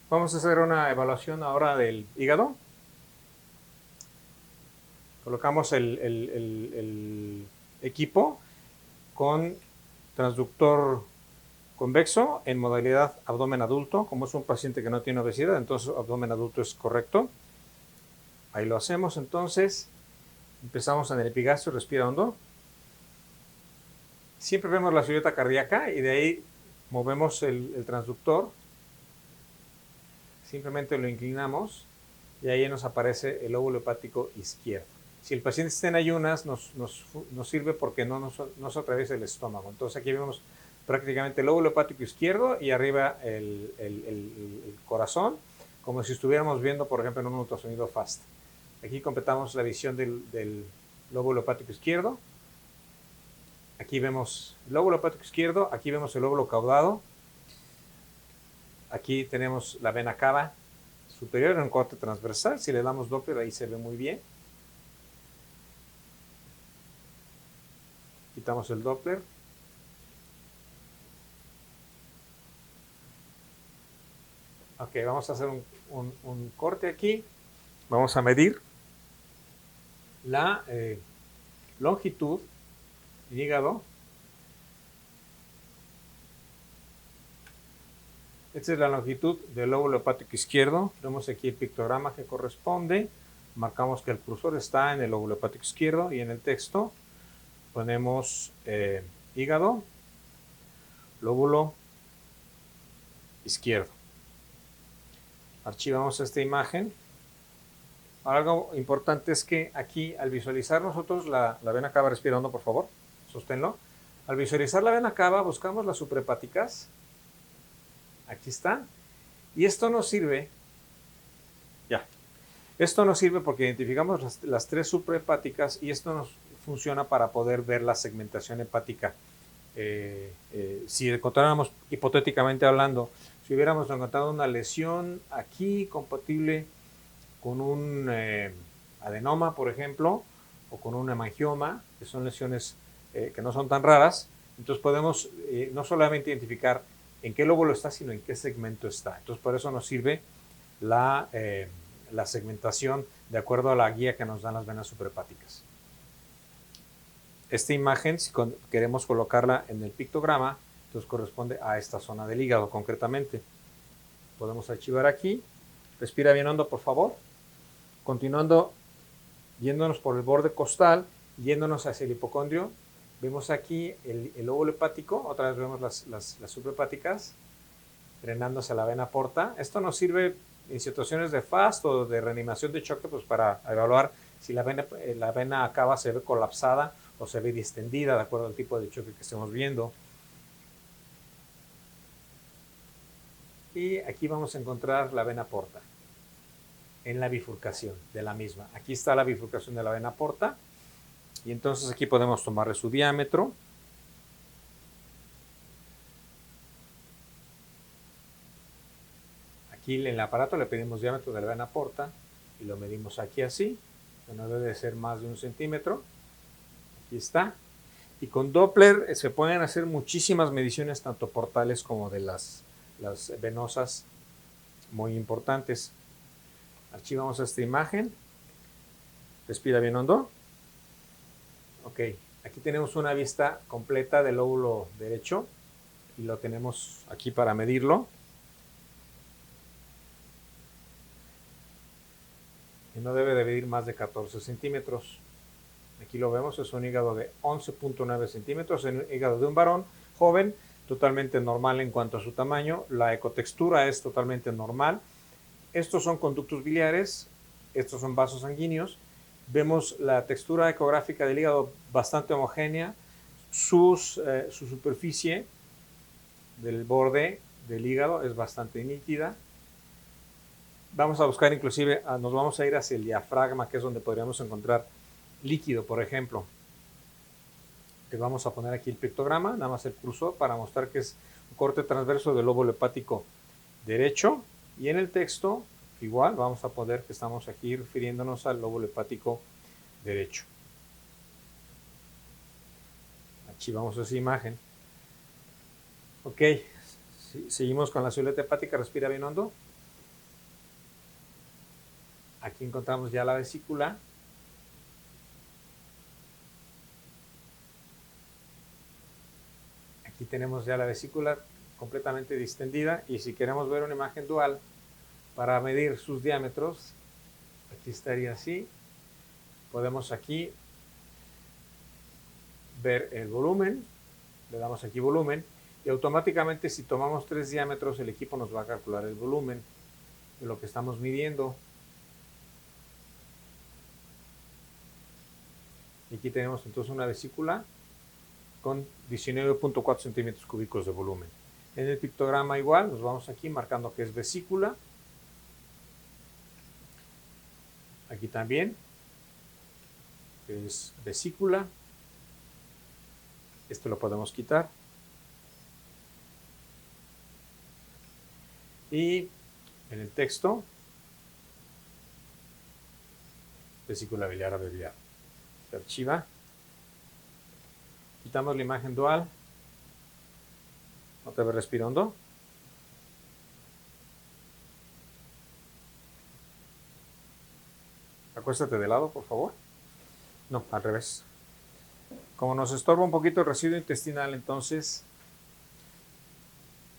Vamos a hacer una evaluación ahora del hígado. Colocamos el equipo con transductor convexo en modalidad abdomen adulto. Como es un paciente que no tiene obesidad, entonces abdomen adulto es correcto. Ahí lo hacemos entonces. Empezamos en el epigastrio, respira hondo. Siempre vemos la silueta cardíaca y de ahí movemos el transductor. Simplemente lo inclinamos y ahí nos aparece el lóbulo hepático izquierdo. Si el paciente está en ayunas, nos sirve porque no se atraviesa el estómago. Entonces aquí vemos prácticamente el lóbulo hepático izquierdo y arriba el corazón, como si estuviéramos viendo, por ejemplo, en un ultrasonido FAST. Aquí completamos la visión del lóbulo hepático izquierdo. Aquí vemos el lóbulo hepático izquierdo, aquí vemos el lóbulo caudado. Aquí tenemos la vena cava superior en corte transversal. Si le damos Doppler, ahí se ve muy bien. Quitamos el Doppler. Ok, vamos a hacer un corte aquí. Vamos a medir la longitud del hígado. Esta es la longitud del lóbulo hepático izquierdo. Vemos aquí el pictograma que corresponde. Marcamos que el cursor está en el lóbulo hepático izquierdo y en el texto ponemos hígado, lóbulo izquierdo. Archivamos esta imagen. Algo importante es que aquí, al visualizar nosotros la vena cava, respira hondo, por favor, sosténlo. Al visualizar la vena cava, buscamos las suprahepáticas. Aquí están. Y esto nos sirve, esto nos sirve porque identificamos las tres suprahepáticas y esto nos funciona para poder ver la segmentación hepática. Si encontráramos, hipotéticamente hablando, si hubiéramos encontrado una lesión aquí compatible con un adenoma, por ejemplo, o con un hemangioma, que son lesiones que no son tan raras, entonces podemos no solamente identificar en qué lóbulo está, sino en qué segmento está. Entonces por eso nos sirve la segmentación de acuerdo a la guía que nos dan las venas suprahepáticas. Esta imagen, si queremos colocarla en el pictograma, entonces corresponde a esta zona del hígado concretamente. Podemos archivar aquí. Respira bien hondo, por favor. Continuando, yéndonos por el borde costal, yéndonos hacia el hipocondrio, vemos aquí el lóbulo hepático, otra vez vemos las suprahepáticas, drenándose a la vena porta. Esto nos sirve en situaciones de FAST o de reanimación de choque, pues para evaluar si la vena cava se ve colapsada o se ve distendida, de acuerdo al tipo de choque que estemos viendo. Y aquí vamos a encontrar la vena porta en la bifurcación de la misma. Aquí está la bifurcación de la vena porta y entonces aquí podemos tomarle su diámetro. Aquí en el aparato le pedimos diámetro de la vena porta y lo medimos aquí así, que no debe ser más de 1 centímetro. Aquí está. Y con Doppler se pueden hacer muchísimas mediciones, tanto portales como de las venosas, muy importantes. Archivamos esta imagen. Respira bien hondo. Ok, aquí tenemos una vista completa del lóbulo derecho y lo tenemos aquí para medirlo. Y no debe de medir más de 14 centímetros. Aquí lo vemos, es un hígado de 11.9 centímetros, es un hígado de un varón joven, totalmente normal en cuanto a su tamaño. La ecotextura es totalmente normal. Estos son conductos biliares, estos son vasos sanguíneos. Vemos la textura ecográfica del hígado bastante homogénea. Su superficie del borde del hígado es bastante nítida. Vamos a buscar inclusive, nos vamos a ir hacia el diafragma, que es donde podríamos encontrar líquido, por ejemplo. Le vamos a poner aquí el pictograma, nada más el cursor, para mostrar que es un corte transverso del lóbulo hepático derecho. Y en el texto, igual, vamos a poner que estamos aquí refiriéndonos al lóbulo hepático derecho. Archivamos esa imagen. Ok, seguimos con la silueta hepática, respira bien hondo. Aquí encontramos ya la vesícula. Aquí tenemos ya la vesícula completamente distendida, y si queremos ver una imagen dual para medir sus diámetros, aquí estaría así. Podemos aquí ver el volumen, le damos aquí volumen, y automáticamente si tomamos 3 diámetros el equipo nos va a calcular el volumen de lo que estamos midiendo. Y aquí tenemos entonces una vesícula con 19.4 centímetros cúbicos de volumen. En el pictograma igual, nos vamos aquí marcando que es vesícula. Aquí también es vesícula. Esto lo podemos quitar. Y en el texto, vesícula biliar abreviada. Se archiva. Quitamos la imagen dual. Otra vez respiro hondo. Acuéstate de lado, por favor. No, al revés. Como nos estorba un poquito el residuo intestinal, entonces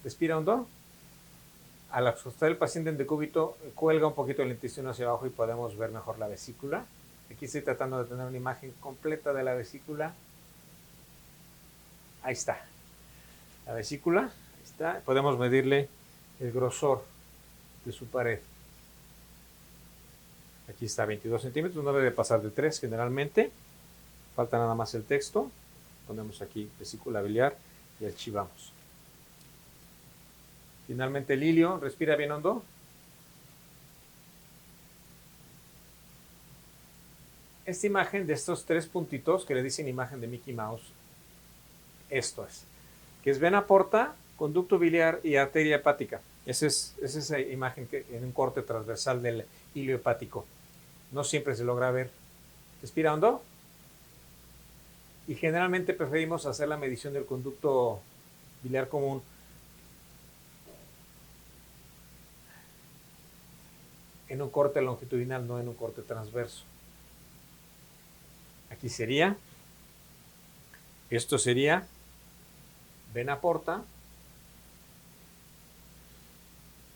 respira hondo. Al acostar el paciente en decúbito, cuelga un poquito el intestino hacia abajo y podemos ver mejor la vesícula. Aquí estoy tratando de tener una imagen completa de la vesícula. Ahí está. La vesícula, ahí está. Podemos medirle el grosor de su pared. Aquí está 22 centímetros, no debe pasar de 3 generalmente. Falta nada más el texto. Ponemos aquí vesícula biliar y archivamos. Finalmente el hilio, respira bien hondo. Esta imagen de estos 3 puntitos que le dicen imagen de Mickey Mouse, esto es, que es vena porta, conducto biliar y arteria hepática. Esa es esa imagen que en un corte transversal del hilio hepático. No siempre se logra ver. Respira hondo. Y generalmente preferimos hacer la medición del conducto biliar común en un corte longitudinal, no en un corte transverso. Aquí sería, esto sería vena porta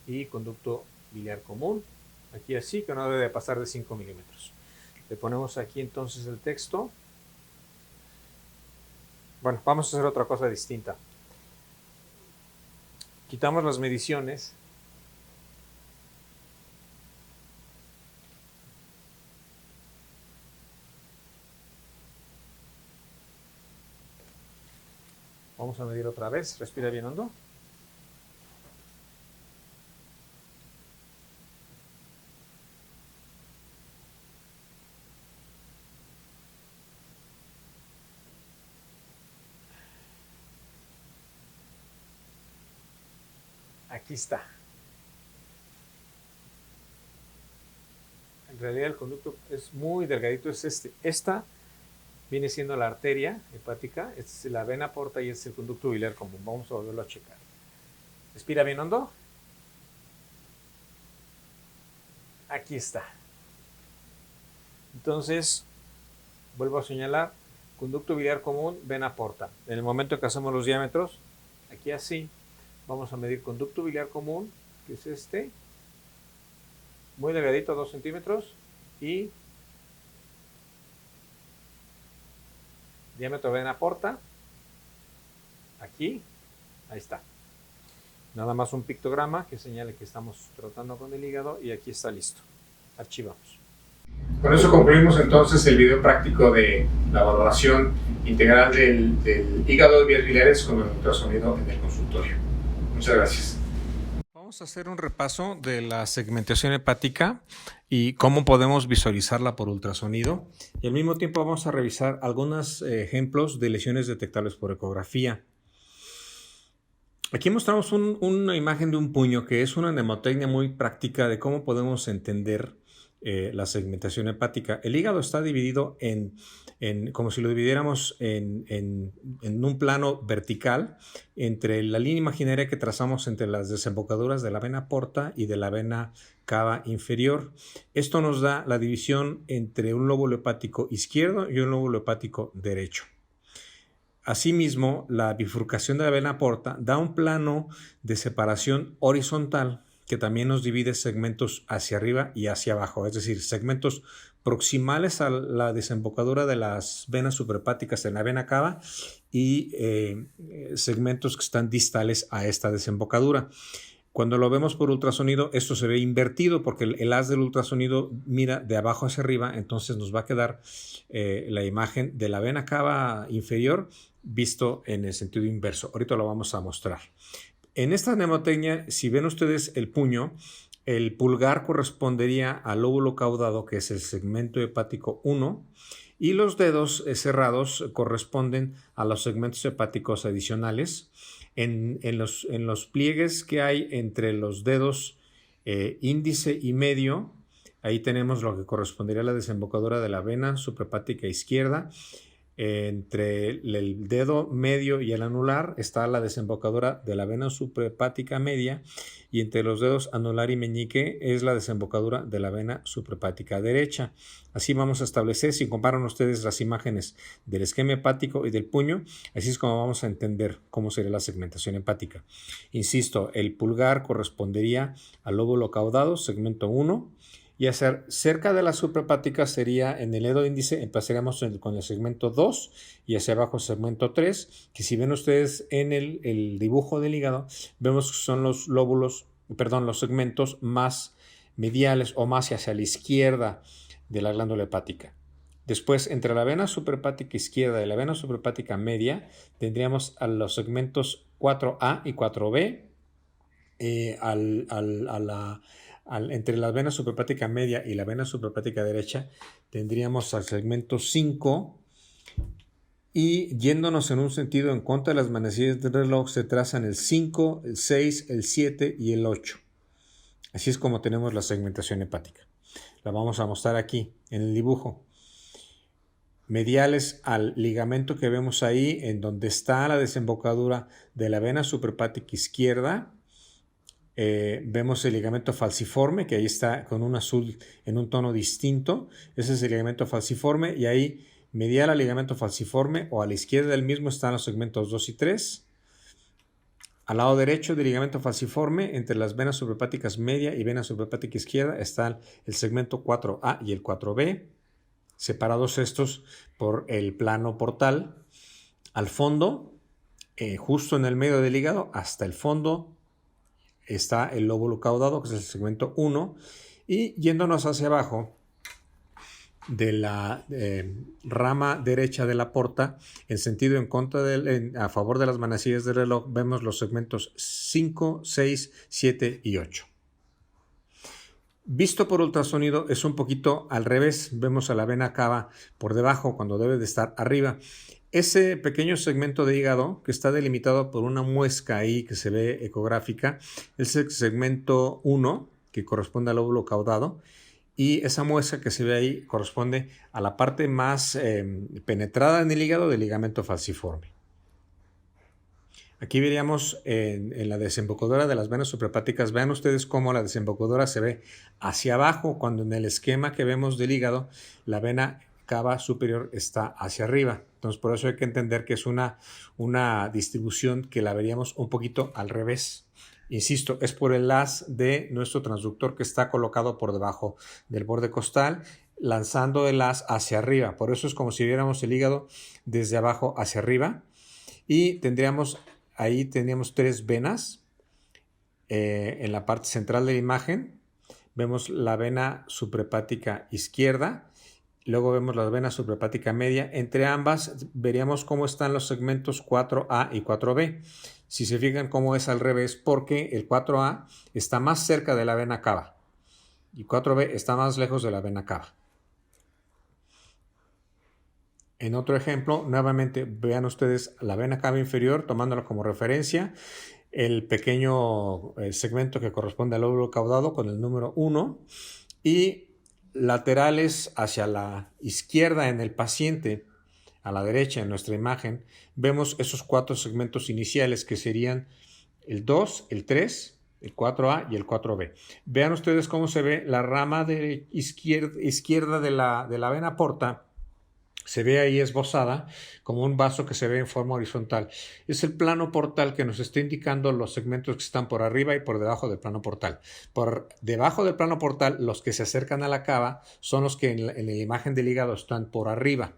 y conducto biliar común. Aquí así, que no debe pasar de 5 milímetros. Le ponemos aquí entonces el texto. Bueno, vamos a hacer otra cosa distinta. Quitamos las mediciones. Vamos a medir otra vez. Respira bien hondo. Aquí está. En realidad el conducto es muy delgadito, es este. Esta viene siendo la arteria hepática, esta es la vena porta y este es el conducto biliar común. Vamos a volverlo a checar. Respira bien hondo. Aquí está. Entonces, vuelvo a señalar, conducto biliar común, vena porta. En el momento que hacemos los diámetros, aquí así, vamos a medir conducto biliar común, que es este, muy delgadito, 2 centímetros, y diámetro vena porta, aquí, ahí está. Nada más un pictograma que señale que estamos tratando con el hígado y aquí está listo. Archivamos. Con eso concluimos entonces el video práctico de la valoración integral del hígado y vías biliares con el ultrasonido en el consultorio. Muchas gracias. Vamos a hacer un repaso de la segmentación hepática y cómo podemos visualizarla por ultrasonido. Y al mismo tiempo vamos a revisar algunos ejemplos de lesiones detectables por ecografía. Aquí mostramos una imagen de un puño que es una mnemotecnia muy práctica de cómo podemos entender la segmentación hepática. El hígado está dividido como si lo dividiéramos en un plano vertical entre la línea imaginaria que trazamos entre las desembocaduras de la vena porta y de la vena cava inferior. Esto nos da la división entre un lóbulo hepático izquierdo y un lóbulo hepático derecho. Asimismo, la bifurcación de la vena porta da un plano de separación horizontal que también nos divide segmentos hacia arriba y hacia abajo, es decir, segmentos proximales a la desembocadura de las venas suprahepáticas en la vena cava y segmentos que están distales a esta desembocadura. Cuando lo vemos por ultrasonido, esto se ve invertido porque el haz del ultrasonido mira de abajo hacia arriba, entonces nos va a quedar la imagen de la vena cava inferior visto en el sentido inverso. Ahorita lo vamos a mostrar. En esta mnemotecnia, si ven ustedes el puño, el pulgar correspondería al lóbulo caudado, que es el segmento hepático 1, y los dedos cerrados corresponden a los segmentos hepáticos adicionales. En los pliegues que hay entre los dedos índice y medio, ahí tenemos lo que correspondería a la desembocadura de la vena suprahepática izquierda. Entre el dedo medio y el anular está la desembocadura de la vena suprahepática media, y entre los dedos anular y meñique es la desembocadura de la vena suprahepática derecha. Así vamos a establecer, si comparan ustedes las imágenes del esquema hepático y del puño, así es como vamos a entender cómo sería la segmentación hepática. Insisto, el pulgar correspondería al lóbulo caudado, segmento 1, y hacer cerca de la suprahepática sería en el dedo índice, empezaríamos con el segmento 2 y hacia abajo segmento 3, que si ven ustedes en el dibujo del hígado, vemos que son los segmentos más mediales o más hacia la izquierda de la glándula hepática. Después, entre la vena suprahepática izquierda y la vena suprahepática media, tendríamos a los segmentos 4A y 4B, entre la vena suprahepática media y la vena suprahepática derecha tendríamos al segmento 5, y yéndonos en un sentido en contra de las manecillas del reloj se trazan el 5, el 6, el 7 y el 8. Así es como tenemos la segmentación hepática. La vamos a mostrar aquí en el dibujo. Mediales al ligamento que vemos ahí, en donde está la desembocadura de la vena suprahepática izquierda, vemos el ligamento falciforme, que ahí está con un azul en un tono distinto. Ese es el ligamento falciforme, y ahí medial al ligamento falciforme o a la izquierda del mismo están los segmentos 2 y 3. Al lado derecho del ligamento falciforme, entre las venas suprahepáticas media y vena suprahepática izquierda, está el segmento 4A y el 4B, separados estos por el plano portal. Al fondo, justo en el medio del hígado, hasta el fondo, está el lóbulo caudado, que es el segmento 1, y yéndonos hacia abajo de la rama derecha de la porta, en sentido en contra a favor de las manecillas del reloj, vemos los segmentos 5, 6, 7 y 8. Visto por ultrasonido es un poquito al revés, vemos a la vena cava por debajo cuando debe de estar arriba. Ese pequeño segmento de hígado que está delimitado por una muesca ahí que se ve ecográfica es el segmento 1, que corresponde al lóbulo caudado, y esa muesca que se ve ahí corresponde a la parte más penetrada en el hígado del ligamento falciforme. Aquí veríamos en la desembocadura de las venas suprahepáticas, vean ustedes cómo la desembocadura se ve hacia abajo, cuando en el esquema que vemos del hígado la vena cava superior está hacia arriba. Entonces, por eso hay que entender que es una distribución que la veríamos un poquito al revés. Insisto, es por el haz de nuestro transductor que está colocado por debajo del borde costal, lanzando el haz hacia arriba. Por eso es como si viéramos el hígado desde abajo hacia arriba. Y ahí tendríamos 3 venas en la parte central de la imagen. Vemos la vena suprahepática izquierda. Luego vemos la vena suprahepática media. Entre ambas veríamos cómo están los segmentos 4A y 4B. Si se fijan cómo es al revés, porque el 4A está más cerca de la vena cava y 4B está más lejos de la vena cava. En otro ejemplo, nuevamente vean ustedes la vena cava inferior, tomándola como referencia, el pequeño segmento que corresponde al lóbulo caudado con el número 1, y laterales hacia la izquierda en el paciente, a la derecha en nuestra imagen, vemos esos 4 segmentos iniciales que serían el 2, el 3, el 4A y el 4B. Vean ustedes cómo se ve la rama de izquierda de la vena porta. Se ve ahí esbozada como un vaso que se ve en forma horizontal. Es el plano portal que nos está indicando los segmentos que están por arriba y por debajo del plano portal. Por debajo del plano portal, los que se acercan a la cava son los que en la imagen del hígado están por arriba.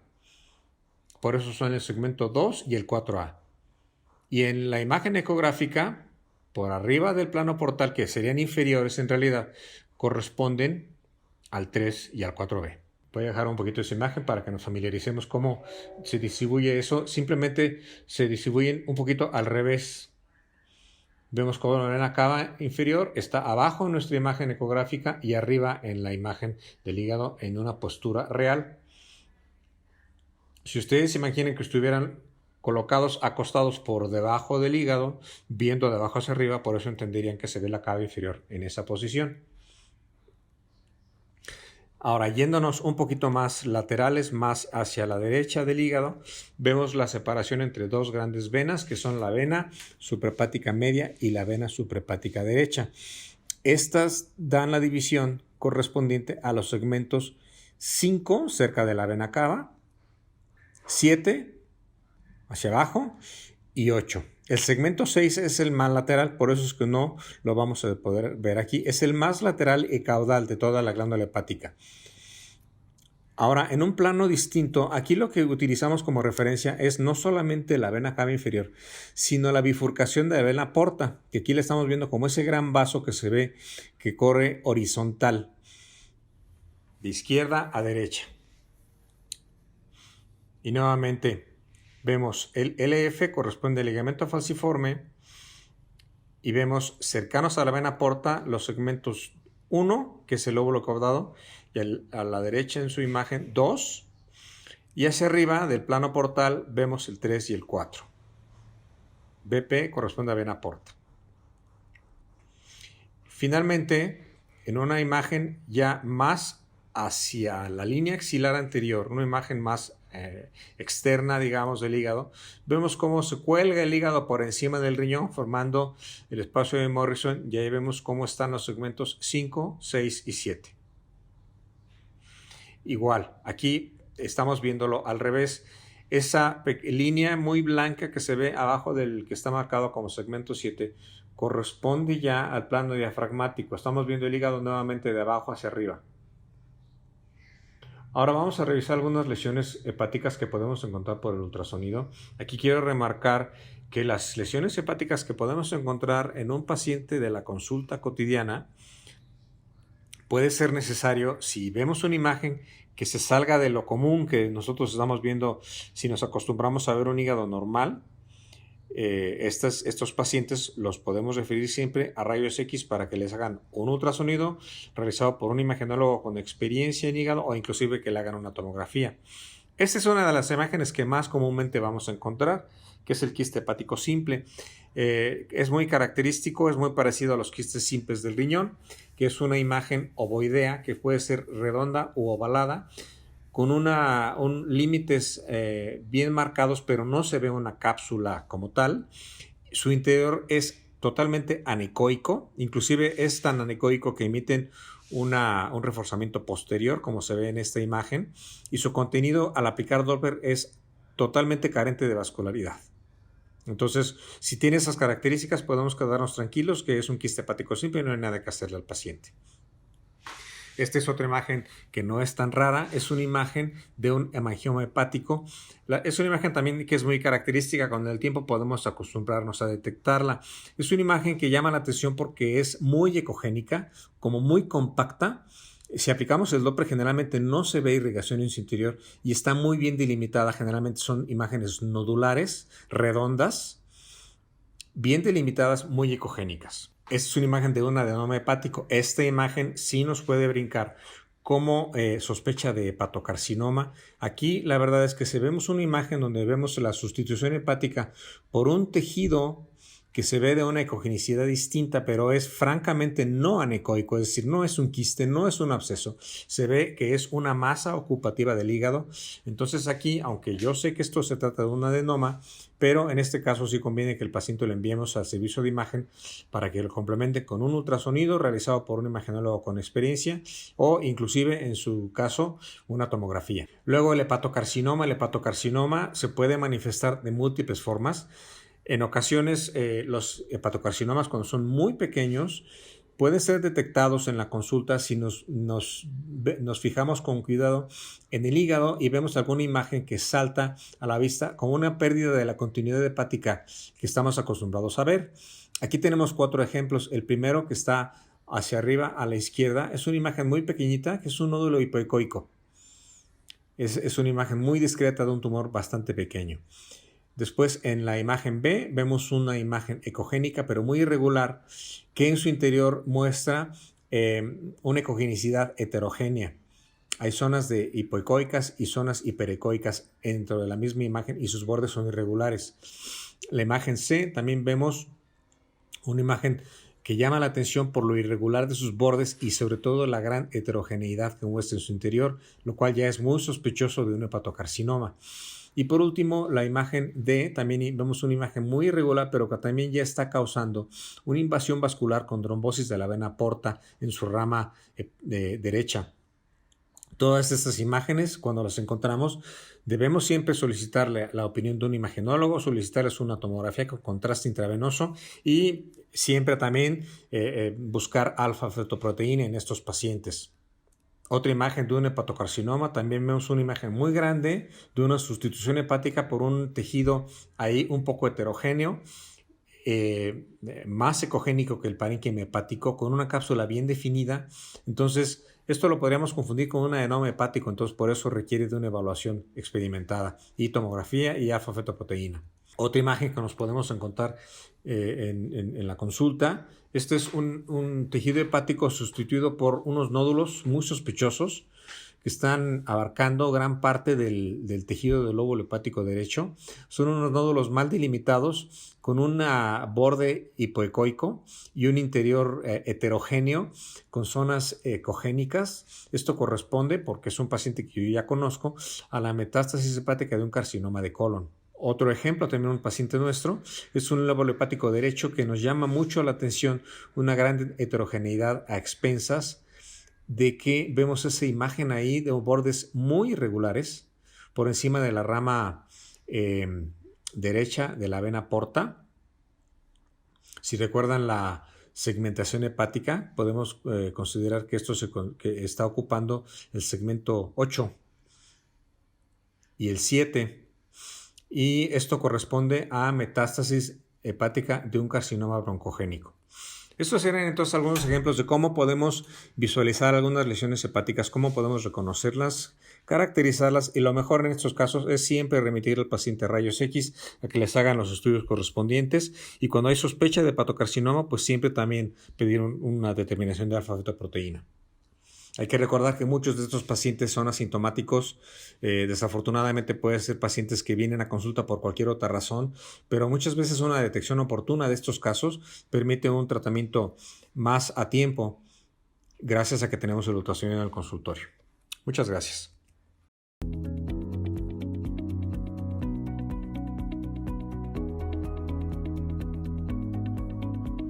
Por eso son el segmento 2 y el 4A. Y en la imagen ecográfica, por arriba del plano portal, que serían inferiores en realidad, corresponden al 3 y al 4B. Voy a dejar un poquito esa imagen para que nos familiaricemos cómo se distribuye eso. Simplemente se distribuyen un poquito al revés. Vemos cómo la vena cava inferior está abajo en nuestra imagen ecográfica y arriba en la imagen del hígado en una postura real. Si ustedes imaginan que estuvieran colocados acostados por debajo del hígado, viendo de abajo hacia arriba, por eso entenderían que se ve la cava inferior en esa posición. Ahora, yéndonos un poquito más laterales, más hacia la derecha del hígado, vemos la separación entre 2 grandes venas, que son la vena suprahepática media y la vena suprahepática derecha. Estas dan la división correspondiente a los segmentos 5, cerca de la vena cava, 7, hacia abajo, y 8. El segmento 6 es el más lateral, por eso es que no lo vamos a poder ver aquí. Es el más lateral y caudal de toda la glándula hepática. Ahora, en un plano distinto, aquí lo que utilizamos como referencia es no solamente la vena cava inferior, sino la bifurcación de la vena porta, que aquí le estamos viendo como ese gran vaso que se ve que corre horizontal, de izquierda a derecha. Y nuevamente vemos el LF corresponde al ligamento falciforme y vemos cercanos a la vena porta los segmentos 1, que es el lóbulo caudado, y a la derecha en su imagen 2, y hacia arriba del plano portal vemos el 3 y el 4. BP corresponde a vena porta. Finalmente, en una imagen ya más hacia la línea axilar anterior, una imagen más externa, digamos, del hígado, vemos cómo se cuelga el hígado por encima del riñón, formando el espacio de Morrison, y ahí vemos cómo están los segmentos 5, 6 y 7. Igual, aquí estamos viéndolo al revés. Esa línea muy blanca que se ve abajo del que está marcado como segmento 7 corresponde ya al plano diafragmático. Estamos viendo el hígado nuevamente de abajo hacia arriba. Ahora vamos a revisar algunas lesiones hepáticas que podemos encontrar por el ultrasonido. Aquí quiero remarcar que las lesiones hepáticas que podemos encontrar en un paciente de la consulta cotidiana puede ser necesario, si vemos una imagen que se salga de lo común que nosotros estamos viendo, si nos acostumbramos a ver un hígado normal, estos pacientes los podemos referir siempre a rayos X para que les hagan un ultrasonido realizado por un imagenólogo con experiencia en hígado o inclusive que le hagan una tomografía. Esta es una de las imágenes que más comúnmente vamos a encontrar, que es el quiste hepático simple. Es muy característico, es muy parecido a los quistes simples del riñón, que es una imagen ovoidea que puede ser redonda u ovalada, con límites bien marcados, pero no se ve una cápsula como tal. Su interior es totalmente anecoico, inclusive es tan anecoico que emiten un reforzamiento posterior, como se ve en esta imagen, y su contenido al aplicar Doppler es totalmente carente de vascularidad. Entonces, si tiene esas características, podemos quedarnos tranquilos que es un quiste hepático simple y no hay nada que hacerle al paciente. Esta es otra imagen que no es tan rara, es una imagen de un hemangioma hepático. Es una imagen también que es muy característica, con el tiempo podemos acostumbrarnos a detectarla. Es una imagen que llama la atención porque es muy ecogénica, como muy compacta. Si aplicamos el Doppler generalmente no se ve irrigación en su interior y está muy bien delimitada. Generalmente son imágenes nodulares, redondas, bien delimitadas, muy ecogénicas. Esta es una imagen de un adenoma hepático. Esta imagen sí nos puede brincar como sospecha de hepatocarcinoma. Aquí la verdad es que si vemos una imagen donde vemos la sustitución hepática por un tejido que se ve de una ecogenicidad distinta, pero es francamente no anecoico, es decir, no es un quiste, no es un absceso, se ve que es una masa ocupativa del hígado. Entonces aquí, aunque yo sé que esto se trata de un adenoma, pero en este caso sí conviene que el paciente lo enviemos al servicio de imagen para que lo complemente con un ultrasonido realizado por un imagenólogo con experiencia o inclusive en su caso una tomografía. Luego el hepatocarcinoma. El hepatocarcinoma se puede manifestar de múltiples formas. En ocasiones los hepatocarcinomas, cuando son muy pequeños, pueden ser detectados en la consulta si nos fijamos con cuidado en el hígado y vemos alguna imagen que salta a la vista con una pérdida de la continuidad hepática que estamos acostumbrados a ver. Aquí tenemos 4 ejemplos. El primero, que está hacia arriba a la izquierda, es una imagen muy pequeñita que es un nódulo hipoecoico. Es una imagen muy discreta de un tumor bastante pequeño. Después, en la imagen B, vemos una imagen ecogénica, pero muy irregular, que en su interior muestra una ecogenicidad heterogénea. Hay zonas de hipoecoicas y zonas hiperecoicas dentro de la misma imagen y sus bordes son irregulares. La imagen C también vemos una imagen que llama la atención por lo irregular de sus bordes y sobre todo la gran heterogeneidad que muestra en su interior, lo cual ya es muy sospechoso de un hepatocarcinoma. Y por último, la imagen D, también vemos una imagen muy irregular, pero que también ya está causando una invasión vascular con trombosis de la vena porta en su rama derecha. Todas estas imágenes, cuando las encontramos, debemos siempre solicitarle la opinión de un imagenólogo, solicitarles una tomografía con contraste intravenoso y siempre también buscar alfa-fetoproteína en estos pacientes. Otra imagen de un hepatocarcinoma, también vemos una imagen muy grande de una sustitución hepática por un tejido ahí un poco heterogéneo, más ecogénico que el parénquima hepático, con una cápsula bien definida. Entonces, esto lo podríamos confundir con un adenoma hepático, entonces por eso requiere de una evaluación experimentada y tomografía y alfa-fetoproteína. Otra imagen que nos podemos encontrar en la consulta, este es un tejido hepático sustituido por unos nódulos muy sospechosos que están abarcando gran parte del tejido del lóbulo hepático derecho. Son unos nódulos mal delimitados con un borde hipoecoico y un interior heterogéneo con zonas ecogénicas. Esto corresponde, porque es un paciente que yo ya conozco, a la metástasis hepática de un carcinoma de colon. Otro ejemplo, también un paciente nuestro, es un lóbulo hepático derecho que nos llama mucho la atención, una gran heterogeneidad a expensas de que vemos esa imagen ahí de bordes muy irregulares por encima de la rama derecha de la vena porta. Si recuerdan la segmentación hepática, podemos considerar que esto que está ocupando el segmento 8 y el 7. Y esto corresponde a metástasis hepática de un carcinoma broncogénico. Estos serían entonces algunos ejemplos de cómo podemos visualizar algunas lesiones hepáticas, cómo podemos reconocerlas, caracterizarlas, y lo mejor en estos casos es siempre remitir al paciente a rayos X a que les hagan los estudios correspondientes, y cuando hay sospecha de hepatocarcinoma, pues siempre también pedir una determinación de alfa-fetoproteína. Hay que recordar que muchos de estos pacientes son asintomáticos. Desafortunadamente pueden ser pacientes que vienen a consulta por cualquier otra razón, pero muchas veces una detección oportuna de estos casos permite un tratamiento más a tiempo gracias a que tenemos el ultrasonido en el consultorio. Muchas gracias.